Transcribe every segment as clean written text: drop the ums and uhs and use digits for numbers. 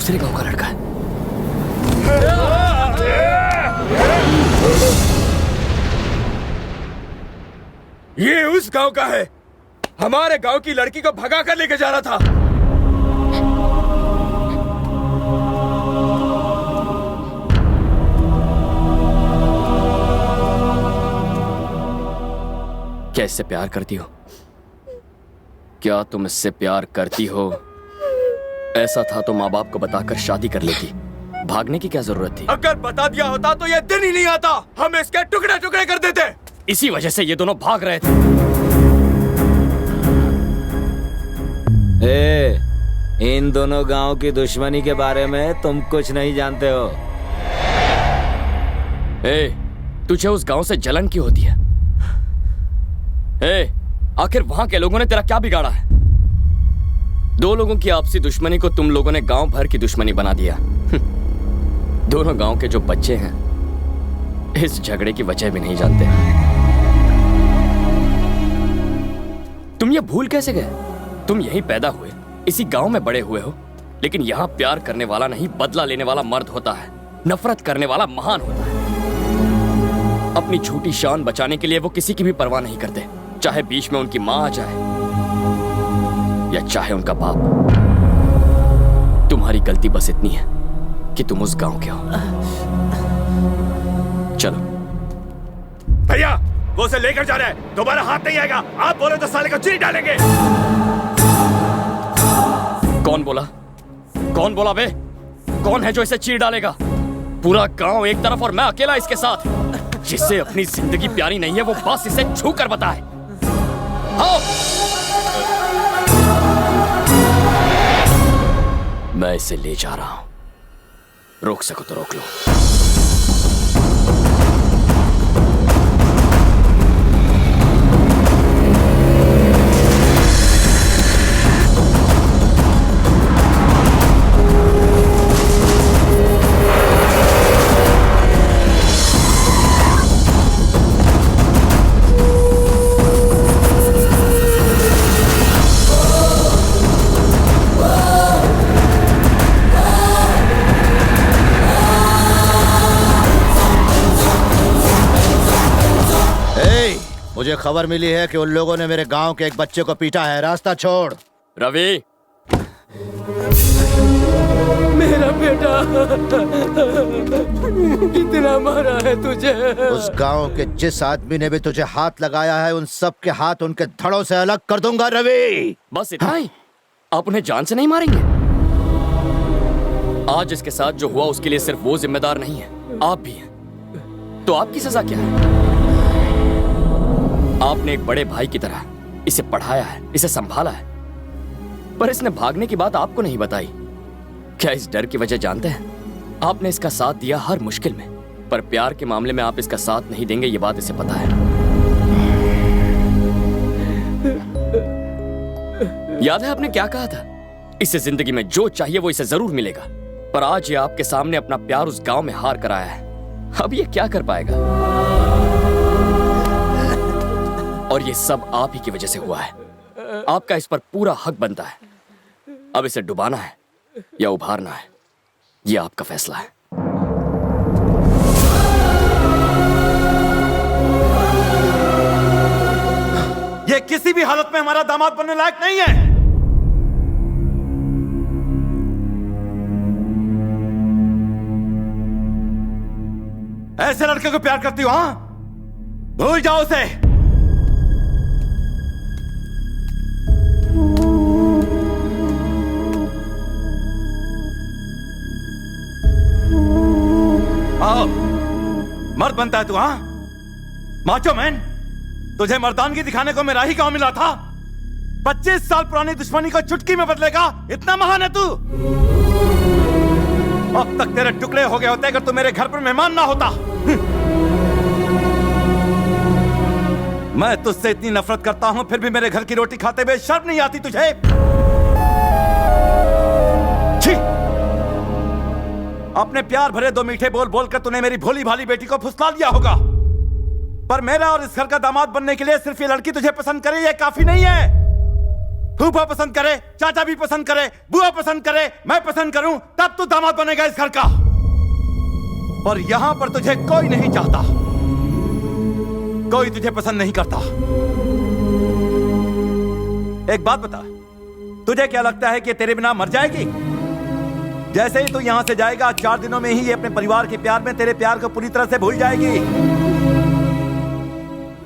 दूसरे गांव का लड़का है। ये उस गांव का है। हमारे गांव की लड़की को भगा कर लेके जा रहा था। क्या इससे प्यार करती हो? क्या तुम इससे प्यार करती हो? ऐसा था तो माँ बाप को बताकर शादी कर लेती। भागने की क्या जरूरत थी? अगर बता दिया होता तो ये दिन ही नहीं आता। हम इसके टुकड़े टुकड़े कर देते। इसी वजह से ये दोनों भाग रहे थे। इन दोनों गांव की दुश्मनी के बारे में तुम कुछ नहीं जानते हो। तुझे उस गांव से जलन क्यों होती है? आखिर वहां के लोगों ने तेरा क्या बिगाड़ा है? दो लोगों की आपसी दुश्मनी को तुम लोगों ने गांव भर की दुश्मनी बना दिया। दोनों गांव के जो बच्चे हैं इस झगड़े की वजह भी नहीं जानते। तुम ये भूल कैसे गए? तुम यहीं पैदा हुए, इसी गांव में बड़े हुए हो, लेकिन यहां प्यार करने वाला नहीं, बदला लेने वाला मर्द होता है। नफरत करने वाला महान होता है। अपनी झूठी शान बचाने के लिए वो किसी की भी परवाह नहीं करते, चाहे बीच में उनकी मां आ जाए या चाहे उनका बाप। तुम्हारी गलती बस इतनी है कि तुम उस गांव के हो। चलो। भैया, वो उसे लेकर जा रहा है। दोबारा हाथ नहीं आएगा। आप बोले तो साले को चीर डालेंगे। कौन बोला? कौन बोला बे? कौन है जो इसे चीर डालेगा? पूरा गांव एक तरफ और मैं अकेला इसके साथ। जिससे अपनी जिंदगी प्यारी नहीं है वो बस इसे छू कर बताए। आओ। मैं इसे ले जा रहा हूं। रोक सको तो रोक लो। मुझे खबर मिली है कि उन लोगों ने मेरे गांव के एक बच्चे को पीटा है। रास्ता छोड़। रवि, मेरा बेटा कितना मारा है तुझे। उस गांव के जिस आदमी ने भी तुझे हाथ लगाया है उन सब के हाथ उनके धड़ों से अलग कर दूंगा रवि। बस इतना ही? आप उन्हें जान से नहीं मारेंगे? आज इसके साथ जो हुआ उसके लिए सिर्फ वो जिम्मेदार नहीं है, आप भी हैं। तो आपकी सजा क्या है? आपने एक बड़े भाई की तरह इसे पढ़ाया है, इसे संभाला है, पर इसने भागने की बात आपको नहीं बताई। क्या इस डर की वजह जानते हैं? आपने इसका साथ दिया हर मुश्किल में, पर प्यार के मामले में आप इसका साथ नहीं देंगे, ये बात इसे पता है। याद है आपने क्या कहा था? इसे जिंदगी में जो चाहिए वो इसे जरूर मिलेगा। पर आज ये आपके सामने अपना प्यार उस गांव में हार कर आया है। अब ये क्या कर पाएगा? और ये सब आप ही की वजह से हुआ है। आपका इस पर पूरा हक बनता है। अब इसे डुबाना है या उभारना है, यह आपका फैसला है। ये किसी भी हालत में हमारा दामाद बनने लायक नहीं है। ऐसे लड़के को प्यार करती हो? हाँ, भूल जाओ उसे। आओ, मर्द बनता है तू? हाँ, माचो मैन। तुझे मर्दानगी दिखाने को मेरा ही गांव मिला था। 25 साल पुरानी दुश्मनी को चुटकी में बदलेगा, इतना महान है तू? अब तक तेरे टुकड़े हो गए होते अगर तू मेरे घर पर मेहमान ना होता। मैं तुझसे इतनी नफरत करता हूं, फिर भी मेरे घर की रोटी खाते हुए शर्म नहीं आती तुझे? छी! अपने प्यार भरे दो मीठे बोल बोलकर तूने मेरी भोली भाली बेटी को फुसला दिया होगा, पर मेरा और इस घर का दामाद बनने के लिए सिर्फ ये लड़की तुझे पसंद करे ये काफी नहीं है। फूफा पसंद करे, चाचा भी पसंद करे, बुआ पसंद करे, मैं पसंद करूं, तब तू दामाद बनेगा इस घर का। और यहां पर तुझे कोई नहीं चाहता, कोई तुझे पसंद नहीं करता। एक बात बता, तुझे क्या लगता है कि तेरे बिना मर जाएगी? जैसे ही तू यहां से जाएगा, 4 दिनों में ही ये अपने परिवार के प्यार में तेरे प्यार को पूरी तरह से भूल जाएगी।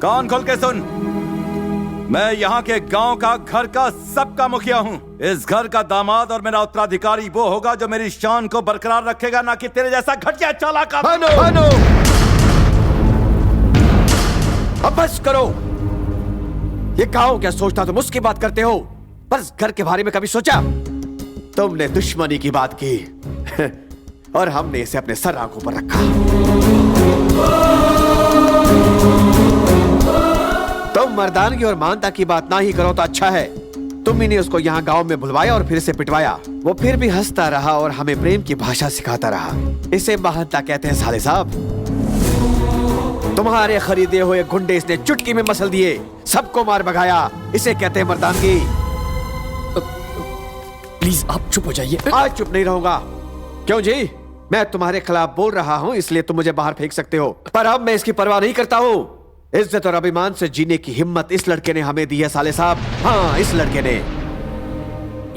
कान खोल के सुन, मैं यहाँ के गांव का, घर का, सबका मुखिया हूँ। इस घर का दामाद और मेरा उत्तराधिकारी वो होगा जो मेरी शान को बरकरार रखेगा, ना कि तेरे जैसा घटिया चालाक। भानु, अब बस करो। ये गांव क्या सोचता, तुम उसकी बात करते हो, पर इस घर के बारे में कभी सोचा? तुमने दुश्मनी की बात की और हमने इसे अपने सर आंखों पर रखा। तुम मर्दानगी और मानता की बात ना ही करो तो अच्छा है। तुम ही ने उसको यहाँ गांव में बुलवाया और फिर से पिटवाया। वो फिर भी हंसता रहा और हमें प्रेम की भाषा सिखाता रहा। इसे महानता कहते हैं साले साहब। तुम्हारे खरीदे हुए गुंडे इसने चुटकी में मसल दिए, सबको मार भगाया। इसे कहते हैं मर्दानगी। प्लीज आप चुप हो जाइए। आज चुप नहीं रहूंगा। क्यों जी? मैं तुम्हारे खिलाफ बोल रहा हूं, इसलिए तुम मुझे बाहर फेंक सकते हो, पर अब मैं इसकी परवाह नहीं करता हूं। इज्जत और अभिमान से जीने की हिम्मत इस लड़के ने हमें दी है साले साहब। हाँ, इस लड़के ने।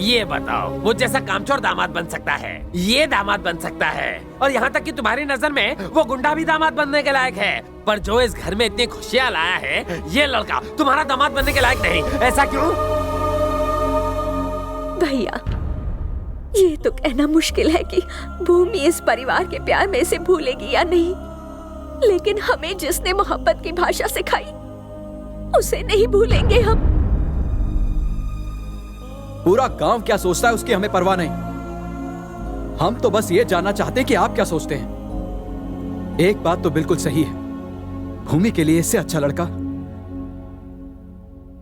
ये बताओ, वो जैसा कामचोर दामाद बन सकता है, ये दामाद बन सकता है, और यहाँ तक कि तुम्हारी नजर में वो गुंडा भी दामाद बनने के लायक है। पर जो इस घर में इतनी खुशियाँ लाया है, ये लड़का तुम्हारा दामाद बनने के लायक नहीं। ऐसा क्यों? भैया, ये तो कहना मुश्किल है कि भूमि इस परिवार के प्यार में इसे भूलेगी या नहीं, लेकिन हमें जिसने मोहब्बत की भाषा सिखाई, उसे नहीं भूलेंगे हम। पूरा गांव क्या सोचता है उसकी हमें परवाह नहीं। हम तो बस ये जानना चाहते हैं कि आप क्या सोचते हैं। एक बात तो बिल्कुल सही है, भूमि के लिए इससे अच्छा लड़का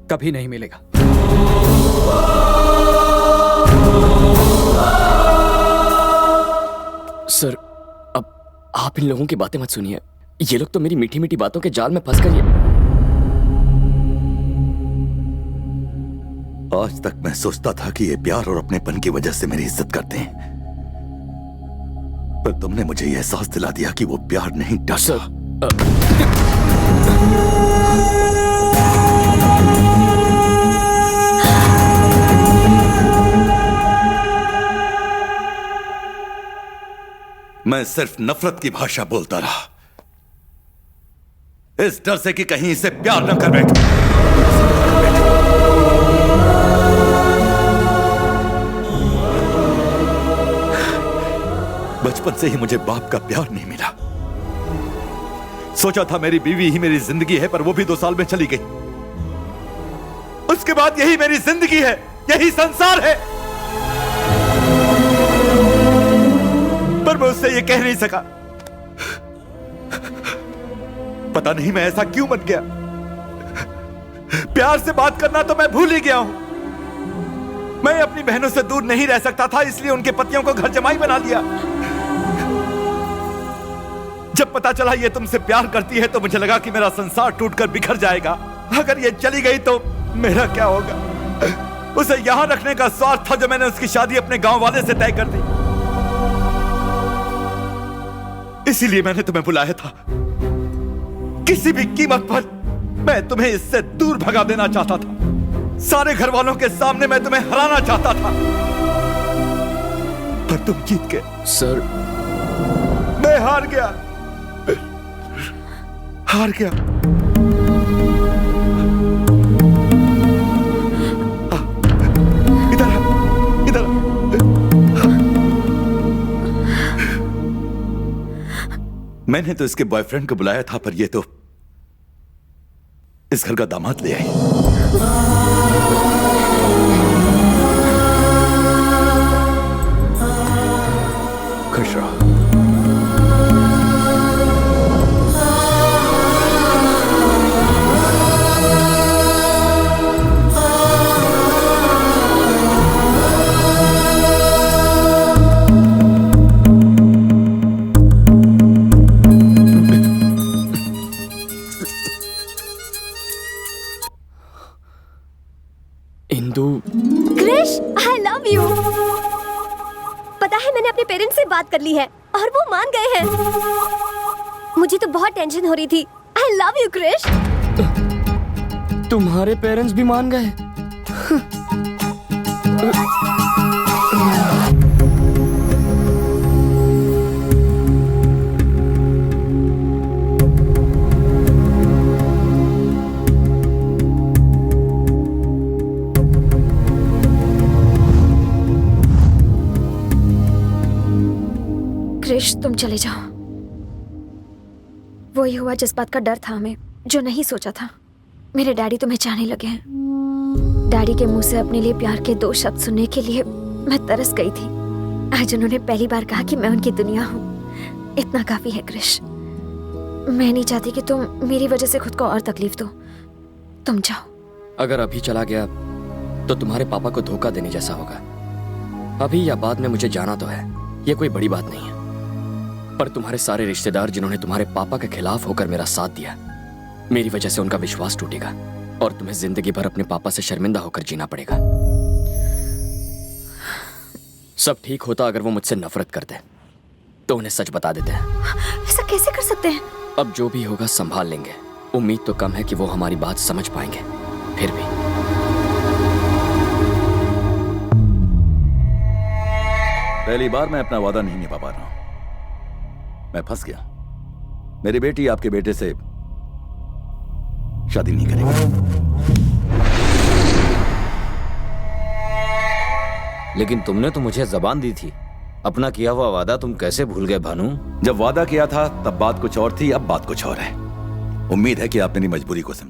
कभी नहीं मिलेगा। सर, अब आप इन लोगों की बातें मत सुनिए। ये लोग तो मेरी मीठी मीठी बातों के जाल में फंस कर आज तक मैं सोचता था कि ये प्यार और अपनेपन की वजह से मेरी इज्जत करते हैं, पर तुमने मुझे यह एहसास दिला दिया कि वो प्यार नहीं, डर। सर, मैं सिर्फ नफरत की भाषा बोलता रहा, इस डर से कि कहीं इसे प्यार न कर बैठे। बचपन से ही मुझे बाप का प्यार नहीं मिला। सोचा था मेरी बीवी ही मेरी जिंदगी है, पर वो भी 2 साल में चली गई। उसके बाद यही मेरी जिंदगी है, यही संसार है, पर मैं उससे ये कह नहीं सका। पता नहीं मैं ऐसा क्यों बन गया। प्यार से बात करना तो मैं भूल ही गया हूं। मैं अपनी बहनों से दूर नहीं रह सकता था, इसलिए उनके पतियों को घर जमाई बना लिया। जब पता चला ये तुमसे प्यार करती है, तो मुझे लगा कि मेरा संसार टूटकर बिखर जाएगा। अगर ये चली गई तो मेरा क्या होगा? उसे यहां रखने का स्वार्थ था जो मैंने उसकी शादी अपने गांव वाले से तय कर दी। इसीलिए मैंने तुम्हें बुलाया था। किसी भी कीमत पर मैं तुम्हें इससे दूर भगा देना चाहता था। सारे घर वालों के सामने मैं तुम्हें हराना चाहता था, पर तुम जीत गए। सर, मैं हार गया, हार गया। इधर आ, इधर आ। मैंने तो इसके बॉयफ्रेंड को बुलाया था, पर ये तो इस घर का दामाद ले आई। खुश रहो। Indu, Krish, I love you. पता है मैंने अपने पेरेंट्स से बात कर ली है और वो मान गए हैं। मुझे तो बहुत टेंशन हो रही थी। I love you Krish. तुम्हारे पेरेंट्स भी मान गए? क्रिश, तुम चले जाओ। वही हुआ जिस बात का डर था हमें, जो नहीं सोचा था। मेरे डैडी तुम्हें चाहने लगे हैं। डैडी के मुंह से अपने लिए प्यार के 2 शब्द सुनने के लिए मैं तरस गई थी। आज उन्होंने पहली बार कहा कि मैं उनकी दुनिया हूँ। इतना काफी है क्रिश। मैं नहीं चाहती कि तुम मेरी वजह से खुद को और तकलीफ दो। तुम जाओ। अगर अभी चला गया तो तुम्हारे पापा को धोखा देने जैसा होगा। अभी या बाद में मुझे जाना तो है, ये कोई बड़ी बात नहीं है। पर तुम्हारे सारे रिश्तेदार जिन्होंने तुम्हारे पापा के खिलाफ होकर मेरा साथ दिया, मेरी वजह से उनका विश्वास टूटेगा और तुम्हें जिंदगी भर अपने पापा से शर्मिंदा होकर जीना पड़ेगा। सब ठीक होता अगर वो मुझसे नफरत करते तो उन्हें सच बता देते हैं। ऐसा कैसे कर सकते हैं? अब जो भी होगा संभाल लेंगे। उम्मीद तो कम है कि वो हमारी बात समझ पाएंगे, फिर भी। पहली बार मैं अपना वादा नहीं निभा पा रहा हूं। मैं फंस गया। मेरी बेटी आपके बेटे से शादी नहीं करेगी। लेकिन तुमने तो मुझे जबान दी थी। अपना किया हुआ वादा तुम कैसे भूल गए भानु? जब वादा किया था तब बात कुछ और थी, अब बात कुछ और है। उम्मीद है कि आप मेरी मजबूरी को समझे।